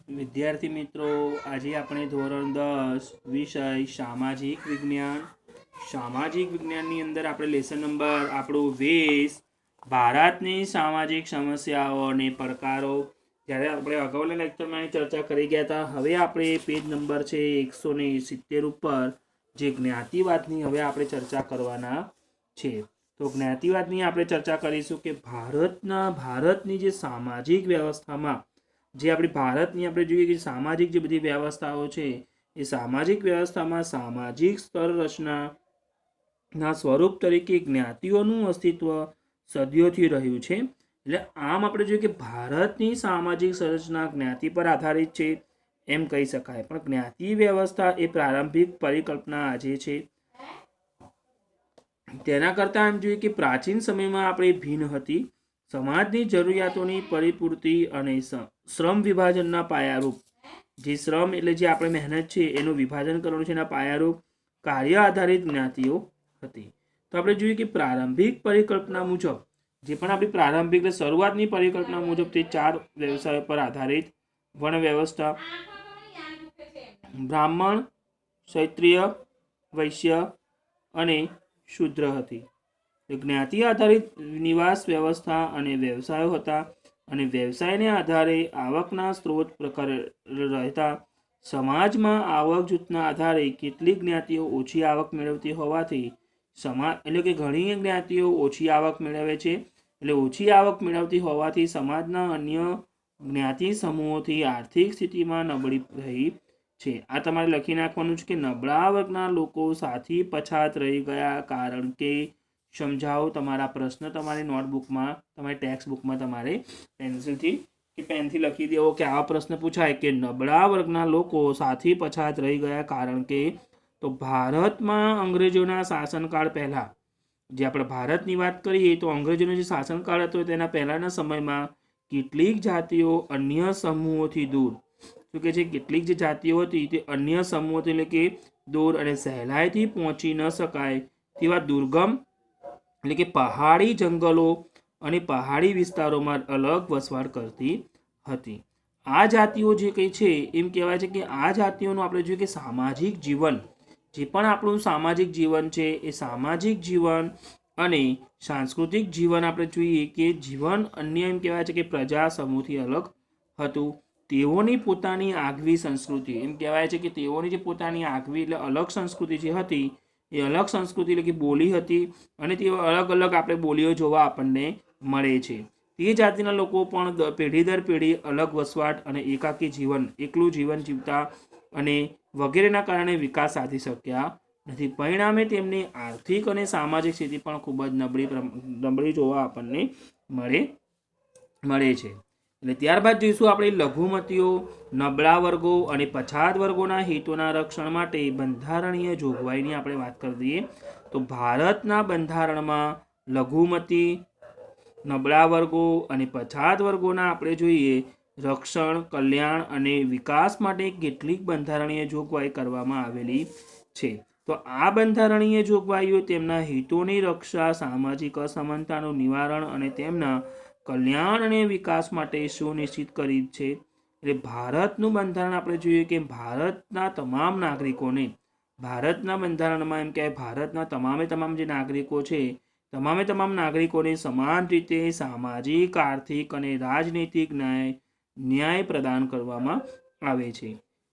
વિદ્યાર્થી મિત્રો, આજે આપણે ધોરણ 10 વિષય સામાજિક વિજ્ઞાનની અંદર આપણે લેસન નંબર આપણું 20 ભારતની સામાજિક સમસ્યાઓ અને પડકારો, જ્યારે આપણે અગાઉના લેક્ચરમાં ચર્ચા કરી ગયા હતા. હવે આપણે પેજ નંબર છે 170 ઉપર જે જ્ઞાતિવાદની હવે આપણે ચર્ચા કરવાના છે. તો જ્ઞાતિવાદની આપણે ચર્ચા કરીશું કે ભારતની જે સામાજિક વ્યવસ્થામાં જે આપણી ભારતની આપણે જોઈએ કે સામાજિક જે બધી વ્યવસ્થાઓ છે એ સામાજિક વ્યવસ્થામાં સામાજિક સ્તર રચનાના સ્વરૂપ તરીકે જ્ઞાતિઓનું અસ્તિત્વ સદીઓથી રહ્યું છે. એટલે આમ આપણે જોઈએ કે ભારતની સામાજિક સંરચના જ્ઞાતિ પર આધારિત છે એમ કહી શકાય. પણ જ્ઞાતિ વ્યવસ્થા એ પ્રારંભિક પરિકલ્પના આજે છે. તેના કરતાં એમ જોઈએ કે પ્રાચીન સમયમાં આપણે ભિન્ન હતી. સમાજની જરૂરિયાતોની પરિપૂર્તિ અને શ્રમ વિભાજનના પાયારૂપ, જે શ્રમ એટલે જે આપણે મહેનત છે એનું વિભાજન કરવાનું છે, એના પાયારૂપ કાર્ય આધારિત જ્ઞાતિઓ હતી. તો આપણે જોઈએ કે પ્રારંભિક પરિકલ્પના મુજબ જે પણ આપણી પ્રારંભિક શરૂઆતની પરિકલ્પના મુજબ તે 4 વ્યવસાયો પર આધારિત વર્ણ વ્યવસ્થા બ્રાહ્મણ, ક્ષત્રિય, વૈશ્ય અને શૂદ્ર હતી. જ્ઞાતિ આધારિત નિવાસ વ્યવસ્થા અને વ્યવસાયો હતા અને વ્યવસાયને આધારે આવકના સ્ત્રોત પ્રકાર રહેતા. સમાજમાં આવક જૂથના આધારે કેટલીક જ્ઞાતિઓ ઓછી આવક મેળવતી હોવાથી એટલે કે ઘણી જ્ઞાતિઓ ઓછી આવક મેળવે છે. એટલે ઓછી આવક મેળવતી હોવાથી સમાજના અન્ય જ્ઞાતિ સમૂહોથી આર્થિક સ્થિતિમાં નબળી રહી છે. આ તમારે લખી નાખવાનું છે કે નબળા વર્ગના લોકો સાથી પછાત રહી ગયા. કારણ કે સમજાવો તમારા પ્રશ્ન તમારી નોટબુકમાં, તમારી ટેક્સ્ટ બુકમાં તમારે પેન્સિલથી કે પેનથી લખી દેવો કે આવા પ્રશ્ન પૂછાય કે નબળા વર્ગના લોકો સાથી પછાત રહી ગયા. કારણ કે તો ભારતમાં અંગ્રેજોના શાસનકાળ પહેલાં, જે આપણે ભારતની વાત કરીએ તો અંગ્રેજોનો જે શાસનકાળ હતો તેના પહેલાંના સમયમાં કેટલીક જાતિઓ અન્ય સમૂહોથી દૂર, શું કે છે, કેટલીક જે જાતિઓ હતી તે અન્ય સમૂહોથી એટલે કે દૂર અને સહેલાઈથી પહોંચી ન શકાય તેવા દુર્ગમ એટલે કે પહાડી જંગલો અને પહાડી વિસ્તારોમાં અલગ વસવાટ કરતી હતી. આ જાતિઓ જે કંઈ છે એમ કહેવાય છે કે આ જાતિઓનું આપણે જોઈએ કે સામાજિક જીવન, જે પણ આપણું સામાજિક જીવન છે એ સામાજિક જીવન અને સાંસ્કૃતિક જીવન આપણે જોઈએ કે જીવન અન્ય એમ કહેવાય છે કે પ્રજા સમૂહથી અલગ હતું. તેઓની પોતાની આગવી સંસ્કૃતિ એમ કહેવાય છે કે તેઓની જે પોતાની આગવી એટલે અલગ સંસ્કૃતિ જે હતી એ અલગ સંસ્કૃતિ એટલે કે બોલી હતી અને તેઓ અલગ અલગ આપણે બોલીઓ જોવા આપણને મળે છે. તે જાતિના લોકો પણ પેઢી દર પેઢી અલગ વસવાટ અને એકાકી જીવન, એકલું જીવન જીવતા અને વગેરેના કારણે વિકાસ સાધી શક્યા નથી. પરિણામે તેમની આર્થિક અને સામાજિક સ્થિતિ પણ ખૂબ જ નબળી જોવા આપણને મળે છે. એટલે ત્યારબાદ જોઈશું આપણે લઘુમતીઓ, નબળા વર્ગો અને પછાત વર્ગોના હિતોના રક્ષણ માટે બંધારણીય જોગવાઈની આપણે વાત કરી દઈએ તો ભારતના બંધારણમાં લઘુમતી, નબળા વર્ગો અને પછાત વર્ગોના આપણે જોઈએ રક્ષણ, કલ્યાણ અને વિકાસ માટે કેટલીક બંધારણીય જોગવાઈ કરવામાં આવેલી છે. તો આ બંધારણીય જોગવાઈઓ તેમના હિતોની રક્ષા, સામાજિક અસમાનતાનું નિવારણ અને તેમના કલ્યાણ અને વિકાસ માટે સુનિશ્ચિત કરી છે. એટલે ભારતનું બંધારણ આપણે જોઈએ કે ભારતના તમામ નાગરિકોને, ભારતના બંધારણમાં એમ કે ભારતના તમામ જે નાગરિકો છે તમામ નાગરિકોને સમાન રીતે સામાજિક, આર્થિક અને રાજનૈતિક ન્યાય પ્રદાન કરવામાં આવે છે.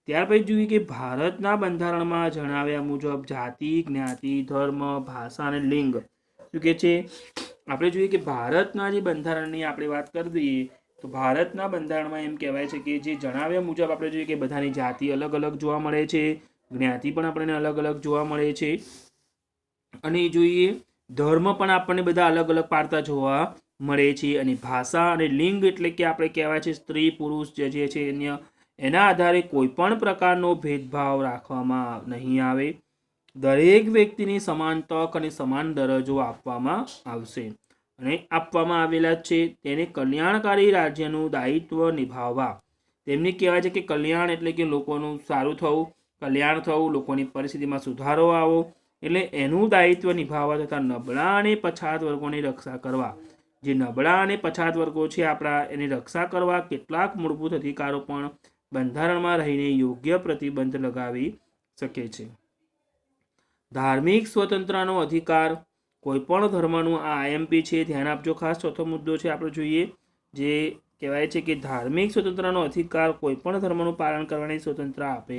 ત્યાર પછી જોઈએ કે ભારતના બંધારણમાં જણાવ્યા મુજબ જાતિ, જ્ઞાતિ, ધર્મ, ભાષા અને લિંગ, શું કે છે, આપણે જોઈએ કે ભારતના જે બંધારણની આપણે વાત કરી દઈએ તો ભારતના બંધારણમાં એમ કહેવાય છે કે જે જણાવ્યા મુજબ આપણે જોઈએ કે બધાની જાતિ અલગ અલગ જોવા મળે છે, જ્ઞાતિ પણ આપણને અલગ અલગ જોવા મળે છે અને જોઈએ ધર્મ પણ આપણને બધા અલગ અલગ પાડતા જોવા મળે છે. અને ભાષા અને લિંગ એટલે કે આપણે કહેવાય છે સ્ત્રી પુરુષ જે છે એના આધારે કોઈ પણ પ્રકારનો ભેદભાવ રાખવામાં નહીં આવે. દરેક વ્યક્તિને સમાન તક અને સમાન દરજ્જો આપવામાં આવશે અને આપવામાં આવેલા છે. તેને કલ્યાણકારી રાજ્યનું દાયિત્વ નિભાવવા, તેમને કહેવાય છે કે કલ્યાણ એટલે કે લોકોનું સારું થવું, કલ્યાણ થવું, લોકોની પરિસ્થિતિમાં સુધારો આવો, એટલે એનું દાયિત્વ નિભાવવા તથા નબળા અને પછાત વર્ગોની રક્ષા કરવા. જે નબળા અને પછાત વર્ગો છે આપણા, એની રક્ષા કરવા કેટલાક મૂળભૂત અધિકારો પણ બંધારણમાં રહીને યોગ્ય પ્રતિબંધ લગાવી શકે છે. ધાર્મિક સ્વતંત્રતાનો અધિકાર કોઈપણ ધર્મનું આ આઈએમપી છે, ધ્યાન આપજો. ખાસ ચોથો મુદ્દો છે આપણે જોઈએ, જે કહેવાય છે કે ધાર્મિક સ્વતંત્રતાનો અધિકાર કોઈપણ ધર્મનું પાલન કરવાની સ્વતંત્રતા આપે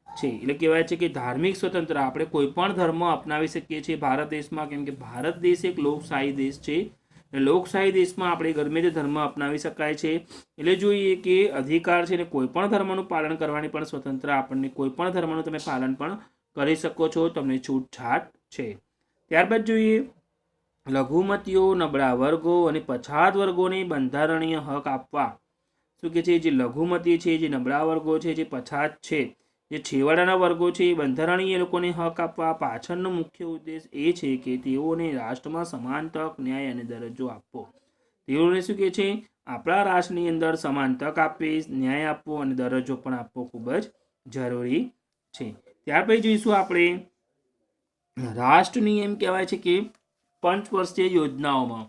છે. એટલે કહેવાય છે કે ધાર્મિક સ્વતંત્રતા આપણે કોઈપણ ધર્મ અપનાવી શકીએ છીએ ભારત દેશમાં, કેમ કે ભારત દેશ એક લોકશાહી દેશ છે. લોકશાહી દેશમાં આપણે ગમે તે ધર્મ અપનાવી શકાય છે. એટલે જોઈએ કે અધિકાર છે ને કોઈપણ ધર્મનું પાલન કરવાની પણ સ્વતંત્ર આપણને, કોઈપણ ધર્મનું તમે પાલન પણ કરી શકો છો, તમને છૂટછાટ છે. ત્યારબાદ જોઈએ લઘુમતીઓ, નબળા વર્ગો અને પછાત વર્ગોને બંધારણીય હક આપવા. શું કે છે, જે લઘુમતી છે, જે નબળા વર્ગો છે, જે પછાત છે, જે છેવાડાના વર્ગો છે, એ બંધારણીય એ લોકોને હક આપવા પાછળનો મુખ્ય ઉદ્દેશ એ છે કે તેઓને રાષ્ટ્રમાં સમાન તક, ન્યાય અને દરજ્જો આપવો. તેઓને શું કે છે, આપણા રાષ્ટ્રની અંદર સમાન તક આપવી, ન્યાય આપવો અને દરજ્જો પણ આપવો ખૂબ જ જરૂરી છે. ત્યાર પછી જોઈશું આપણે રાષ્ટ્રની એમ કહેવાય છે કે પંચવર્ષીય યોજનાઓમાં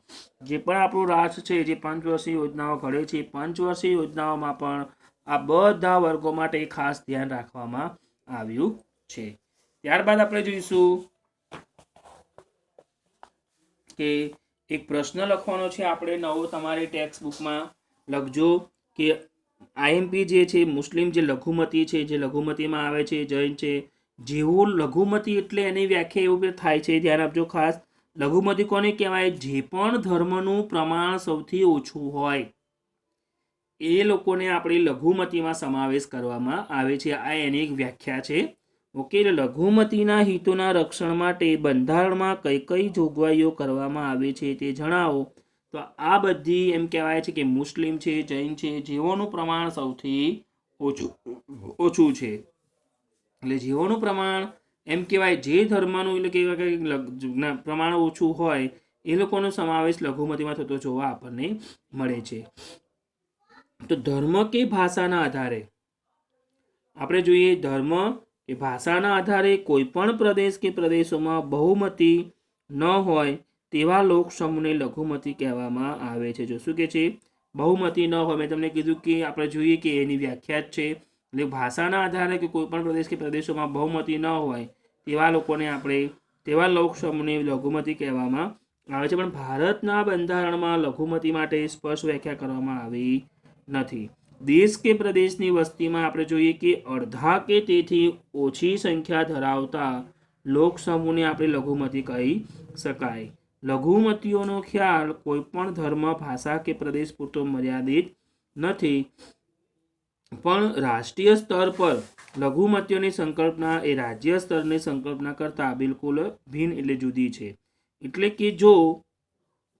જે પણ આપણું રાષ્ટ્ર છે, જે પંચવર્ષીય યોજનાઓ ઘડે છે, પંચવર્ષીય યોજનાઓમાં પણ આ બધા વર્ગો માટે ખાસ ધ્યાન રાખવામાં આવ્યું છે. ત્યારબાદ આપણે જોઈશું કે એક પ્રશ્ન લખવાનો છે આપણે નવો, તમારી ટેક્સ્ટ બુકમાં લખજો કે આઈએમપી જે છે મુસ્લિમ જે લઘુમતી છે, જે લઘુમતીમાં આવે છે, જૈન છે, જેવો લઘુમતી એટલે એની વ્યાખ્યા એવું થાય છે, ધ્યાન આપજો ખાસ. લઘુમતી કોને કહેવાય? જે પણ ધર્મનું પ્રમાણ સૌથી ઓછું હોય એ લોકોને આપણી લઘુમતીમાં સમાવેશ કરવામાં આવે છે. આ એની એક વ્યાખ્યા છે. ઓકે, લઘુમતીના હિતોના રક્ષણ માટે બંધારણમાં કઈ કઈ જોગવાઈઓ કરવામાં આવે છે તે જણાવો. તો આ બધી એમ કહેવાય છે કે મુસ્લિમ છે, જૈન છે, જેઓનું પ્રમાણ સૌથી ઓછું છે. એટલે જેઓનું પ્રમાણ એમ કહેવાય જે ધર્મનું એટલે કહેવાય પ્રમાણ ઓછું હોય એ લોકોનો સમાવેશ લઘુમતીમાં થતો જોવા આપણને મળે છે. તો ધર્મ કે ભાષાના આધારે આપણે જોઈએ, ધર્મ કે ભાષાના આધારે કોઈ પણ પ્રદેશ કે પ્રદેશોમાં બહુમતી ન હોય તેવા લોક સમૂહને લઘુમતી કહેવામાં આવે છે. જો શું કે છે, બહુમતી ન હોય, મેં તમને કીધું કે આપણે જોઈએ કે એની વ્યાખ્યા જ છે. એટલે ભાષાના આધારે કે કોઈ પણ પ્રદેશ કે પ્રદેશોમાં બહુમતી ન હોય તેવા લોકોને આપણે, તેવા લોક સમૂહને લઘુમતી કહેવામાં આવે છે. પણ ભારતના બંધારણમાં લઘુમતી માટે સ્પષ્ટ વ્યાખ્યા કરવામાં આવી નથી. દેશ કે પ્રદેશની વસ્તીમાં આપણે જોઈએ કે અડધા કે તેથી ઓછી સંખ્યા ધરાવતા લોક સમૂહને આપણે લઘુમતી કહી શકાય. લઘુમતીઓનો ખ્યાલ કોઈ પણ ધર્મ, ભાષા કે પ્રદેશ પૂરતો મર્યાદિત નથી, પણ રાષ્ટ્રીય સ્તર પર લઘુમતીઓની સંકલ્પના એ રાજ્ય સ્તરની સંકલ્પના કરતાં બિલકુલ ભિન્ન એટલે જુદી છે. એટલે કે જો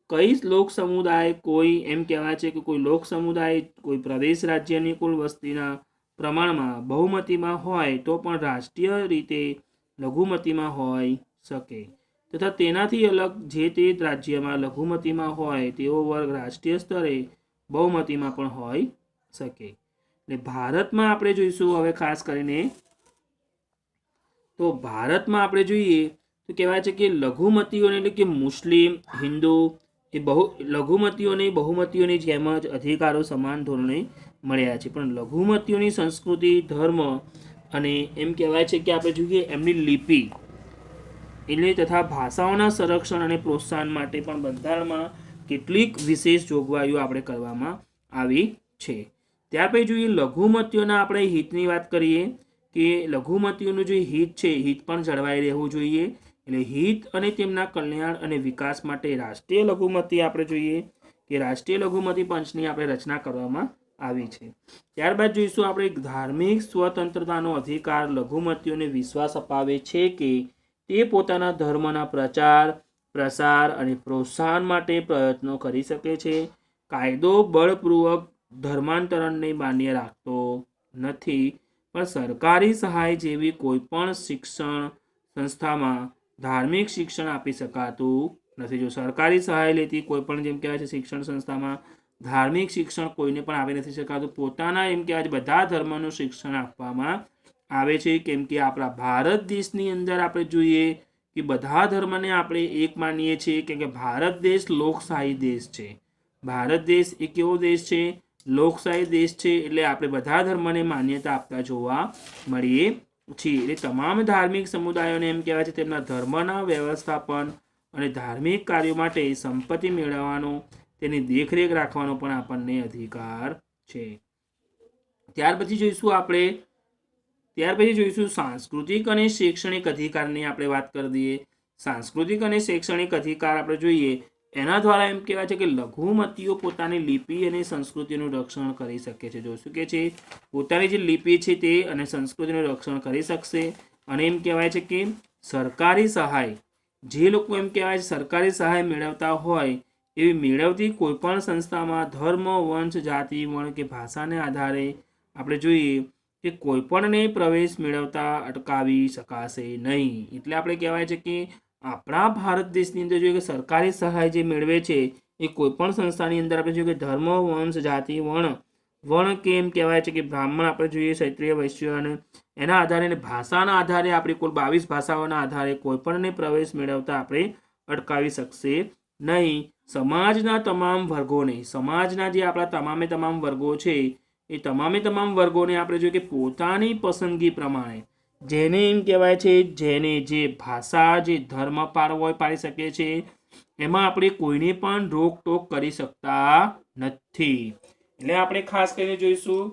કઈ લોક સમુદાય, કોઈ એમ કહેવાય છે કે કોઈ લોક સમુદાય કોઈ પ્રદેશ રાજ્યની કુલ વસ્તીના પ્રમાણમાં બહુમતીમાં હોય તો પણ રાષ્ટ્રીય રીતે લઘુમતીમાં હોઈ શકે, તથા તેનાથી અલગ જે તે રાજ્યમાં લઘુમતીમાં હોય તેવો વર્ગ રાષ્ટ્રીય સ્તરે બહુમતીમાં પણ હોઈ શકે. એટલે ભારતમાં આપણે જોઈશું હવે ખાસ કરીને, તો ભારતમાં આપણે જોઈએ તો કહેવાય છે કે લઘુમતીઓને એટલે કે મુસ્લિમ, હિન્દુ એ લઘુમતીઓને બહુમતીઓની જેમ જ અધિકારો સમાન ધોરણે મળ્યા છે. પણ લઘુમતીઓની સંસ્કૃતિ, ધર્મ અને એમ કહેવાય છે કે આપણે જોઈએ એમની લિપિ એટલે તથા ભાષાઓના સંરક્ષણ અને પ્રોત્સાહન માટે પણ બંધારણમાં કેટલીક વિશેષ જોગવાઈઓ આપણે કરવામાં આવી છે. ત્યાર પછી જોઈએ લઘુમતીઓના આપણે હિતની વાત કરીએ કે લઘુમતીઓનું જે હિત છે, હિત પણ જળવાઈ રહેવું જોઈએ. એટલે હિત અને તેમના કલ્યાણ અને વિકાસ માટે રાષ્ટ્રીય લઘુમતી આપણે જોઈએ કે રાષ્ટ્રીય લઘુમતી પંચની આપણે રચના કરવામાં આવી છે. ત્યારબાદ જોઈશું આપણે ધાર્મિક સ્વતંત્રતાનો અધિકાર લઘુમતીઓને વિશ્વાસ અપાવે છે કે તે પોતાના ધર્મના પ્રચાર, પ્રસાર અને પ્રોત્સાહન માટે પ્રયત્નો કરી શકે છે. કાયદો બળપૂર્વક ધર્માંતરણને માન્ય રાખતો નથી, પણ સરકારી સહાય જેવી કોઈ પણ શિક્ષણ સંસ્થામાં ધાર્મિક શિક્ષણ આપી શકાતું નથી. જો સરકારી સહાય લેતી કોઈ પણ જેમ કહેવાય છે શિક્ષણ સંસ્થામાં ધાર્મિક શિક્ષણ કોઈને પણ આપી નથી શકાતું. પોતાના એમ કહેવાય છે બધા ધર્મનું શિક્ષણ આપવામાં આવે છે. કેમ કે આપણા ભારત દેશની અંદર આપણે જોઈએ કે બધા ધર્મને આપણે એક માનીએ છીએ, કેમ કે ભારત દેશ લોકશાહી દેશ છે. ભારત દેશ એ કેવો દેશ છે? લોકશાહી દેશ છે એટલે આપણે બધા ધર્મને માન્યતા આપતા જોવા મળીએ છીએ. એટલે તમામ ધાર્મિક સમુદાયોને એમ કહેવાય છે તેમના ધર્મના વ્યવસ્થાપન અને ધાર્મિક કાર્યો માટે સંપત્તિ મેળવવાનો, તેની દેખરેખ રાખવાનો પણ આપણને અધિકાર છે. ત્યાર પછી જોઈશું સાંસ્કૃતિક અને શૈક્ષણિક અધિકારની આપણે વાત કરી દઈએ. સાંસ્કૃતિક અને શૈક્ષણિક અધિકાર આપણે જોઈએ એના દ્વારા એમ કહેવાય છે કે લઘુમતીઓ પોતાની લિપિ અને સંસ્કૃતિનું રક્ષણ કરી શકે છે. જો શું કે છે, પોતાની જે લિપિ છે તે અને સંસ્કૃતિનું રક્ષણ કરી શકશે. અને એમ કહેવાય છે કે સરકારી સહાય, જે લોકો એમ કહેવાય છે સરકારી સહાય મેળવતા હોય એવી મેળવતી કોઈપણ સંસ્થામાં ધર્મ, વંશ, જાતિ, વર્ણ કે ભાષાને આધારે આપણે જોઈએ કે કોઈપણને પ્રવેશ મેળવતા અટકાવી શકાશે નહીં. એટલે આપણે કહેવાય છે કે આપણા ભારત દેશની અંદર જોઈએ કે સરકારી સહાય જે મેળવે છે એ કોઈપણ સંસ્થાની અંદર આપણે જોઈએ કે ધર્મ, વંશ, જાતિ, વર્ણ કે એમ કહેવાય છે કે બ્રાહ્મણ આપણે જોઈએ, ક્ષત્રિય, વૈશ્ય અને એના આધારે અને ભાષાના આધારે આપણી કુલ 22 ભાષાઓના આધારે કોઈપણને પ્રવેશ મેળવતા આપણે અટકાવી શકશે નહીં. સમાજના તમામ વર્ગોને, સમાજના જે આપણા તમામ વર્ગો છે એ તમામ વર્ગોને આપણે જોઈએ કે પોતાની પસંદગી પ્રમાણે જેને એમ કહેવાય છે જેને જે ભાષા, જે ધર્મ પાળવો હોય પાળી શકે છે. એમાં આપણે કોઈને પણ રોકટોક કરી શકતા નથી. એટલે આપણે ખાસ કરીને જોઈશું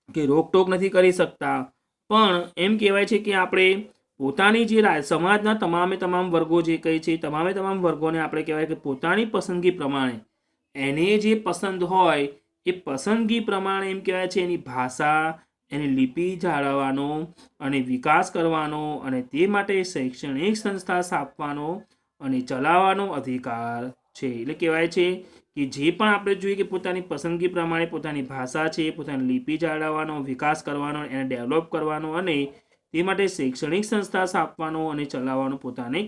કે રોકટોક નથી કરી શકતા, પણ એમ કહેવાય છે કે આપણે પોતાની જે સમાજના તમામ વર્ગો જે કહે છે તમામ વર્ગોને આપણે કહેવાય કે પોતાની પસંદગી પ્રમાણે એને જે પસંદ હોય એ પસંદગી પ્રમાણે એમ કહેવાય છે એની ભાષા, એની લિપિ જાળવવાનો અને વિકાસ કરવાનો અને તે માટે શૈક્ષણિક સંસ્થા સ્થાપવાનો અને ચલાવવાનો અધિકાર છે. એટલે કહેવાય છે કે જે પણ આપણે જોઈએ કે પોતાની પસંદગી પ્રમાણે પોતાની ભાષા છે, પોતાની લિપિ જાળવવાનો, વિકાસ કરવાનો, એને ડેવલપ કરવાનો અને તે માટે શૈક્ષણિક સંસ્થા સ્થાપવાનો અને ચલાવવાનો પોતાનો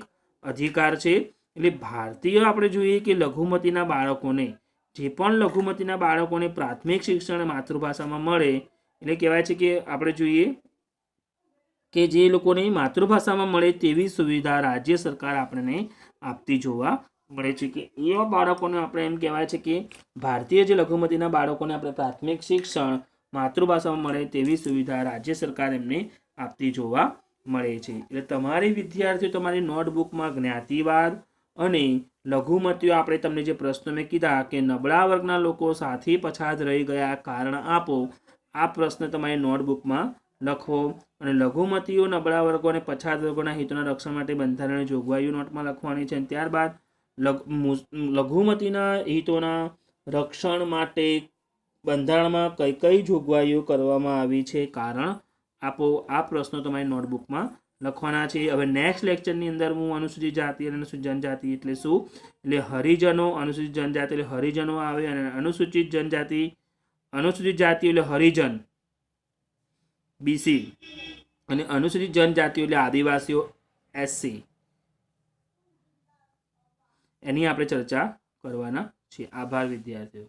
અધિકાર છે. એટલે ભારતીય આપણે જોઈએ કે લઘુમતીના બાળકોને, જે પણ લઘુમતીના બાળકોને પ્રાથમિક શિક્ષણ માતૃભાષામાં મળે, એટલે કહેવાય છે કે આપણે જોઈએ કે જે લોકોને માતૃભાષામાં મળે તેવી સુવિધા રાજ્ય સરકાર આપણને આપતી જોવા મળે છે. કે એવા બાળકોને આપણે એમ કહેવાય છે કે ભારતીય જે લઘુમતીના બાળકોને આપણે પ્રાથમિક શિક્ષણ માતૃભાષામાં મળે તેવી સુવિધા રાજ્ય સરકાર એમને આપતી જોવા મળે છે. એટલે તમારી વિદ્યાર્થીઓ તમારી નોટબુકમાં જ્ઞાતિવાદ અને લઘુમતીઓ આપણે તમને જે પ્રશ્નો મેં કીધા કે નબળા વર્ગના લોકો સાથી પછાત રહી ગયા કારણ આપો, આ પ્રશ્ન તમારી નોટબુકમાં લખવો અને લઘુમતીઓ, નબળા વર્ગો અને પછાત વર્ગોના હિતોના રક્ષણ માટે બંધારણીય જોગવાઈઓ નોટમાં લખવાની છે. અને ત્યારબાદ લઘુમતીના હિતોના રક્ષણ માટે બંધારણમાં કઈ જોગવાઈઓ કરવામાં આવી છે કારણ આપો, આ પ્રશ્નો તમારી નોટબુકમાં લખવાના છે. હવે નેક્સ્ટ લેક્ચરની અંદર હું અનુસૂચિત જાતિ અને અનુસૂચિત જનજાતિ એટલે શું, એટલે હરિજનો, અનુસૂચિત જનજાતિ એટલે હરિજનો આવે અને અનુસૂચિત જાતિ એટલે હરિજન બીસી અને અનુસૂચિત જનજાતિઓ એટલે આદિવાસીઓ એસસી, એની આપણે ચર્ચા કરવાના છીએ. આભાર વિદ્યાર્થીઓ.